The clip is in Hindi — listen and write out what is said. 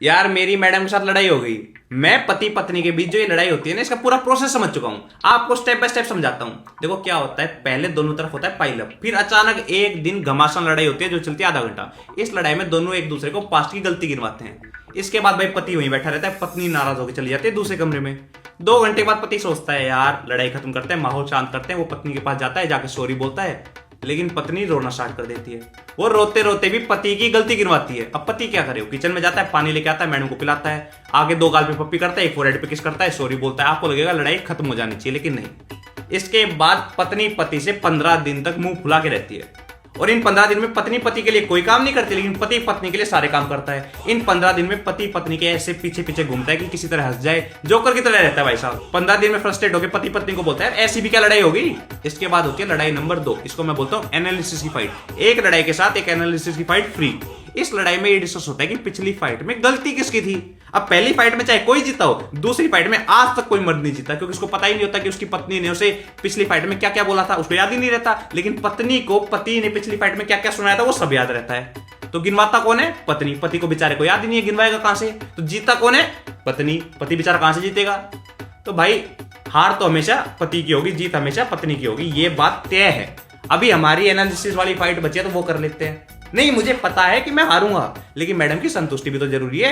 यार मेरी मैडम के साथ लड़ाई हो गई। मैं पति पत्नी के बीच जो ये लड़ाई होती है ना, इसका पूरा प्रोसेस समझ चुका हूं। आपको स्टेप बाय स्टेप समझाता हूं। देखो क्या होता है, पहले दोनों तरफ होता है पाइल अप, फिर अचानक एक दिन घमासान लड़ाई होती है जो चलती है आधा घंटा। इस लड़ाई में दोनों एक दूसरे को पास्ट की गलती गिनवाते हैं। इसके बाद भाई पति वहीं बैठा रहता है, पत्नी नाराज होकर चली जाती है दूसरे कमरे में। 2 घंटे बाद पति सोचता है यार लड़ाई खत्म करते हैं, माहौल शांत करते हैं। वो पत्नी के पास जाता है, जाके सॉरी बोलता है, लेकिन पत्नी रोना स्टार्ट कर देती है। वो रोते रोते भी पति की गलती गिनवाती है। अब पति क्या करे, वो किचन में जाता है, पानी लेके आता है, मैडम को पिलाता है, आगे 2 गाल पे पप्पी करता है, एक फोरहेड पे किस करता है, सॉरी बोलता है। आपको लगेगा लड़ाई खत्म हो जानी चाहिए, लेकिन नहीं। इसके बाद पत्नी पति से 15 दिन तक मुंह फुला के रहती है। और इन 15 दिन में पत्नी पति के लिए कोई काम नहीं करती, लेकिन पति पत्नी के लिए सारे काम करता है। इन 15 दिन में पति पत्नी के ऐसे पीछे पीछे घूमता है कि किसी तरह हंस जाए, जोकर की तरह रहता है भाई साहब। 15 दिन में फ्रस्ट्रेट होकर पति पत्नी को बोलता है ऐसी भी क्या लड़ाई होगी। इसके बाद होती है लड़ाई नंबर 2। इसको मैं बोलता हूँ एनालिसिस की फाइट। एक लड़ाई के साथ एक एनालिसिस की फाइट फ्री। इस लड़ाई में ये डिस्कस होता है कि पिछली फाइट में गलती किसकी थी। अब पहली फाइट में चाहे कोई जीता हो, दूसरी फाइट में आज तक कोई मर्द नहीं जीता, क्योंकि उसको पता ही नहीं होता कि उसकी पत्नी ने उसे पिछली फाइट में क्या क्या बोला था, उसको याद ही नहीं रहता। लेकिन पत्नी को पति ने पिछली फाइट में क्या क्या सुनाया था वो सब याद रहता है। तो गिनवाता कौन है? पत्नी। पति को बेचारे को याद ही नहीं है, गिनवाएगा कहां से? तो जीता कौन है? पत्नी। पति बेचारा कहां से जीतेगा? तो भाई हार तो हमेशा पति की होगी, जीत हमेशा पत्नी की होगी, ये बात तय है। अभी हमारी एनालिसिस वाली फाइट बची है, तो वो कर लेते हैं। नहीं, मुझे पता है कि मैं हारूंगा, लेकिन मैडम की संतुष्टि भी तो जरूरी है।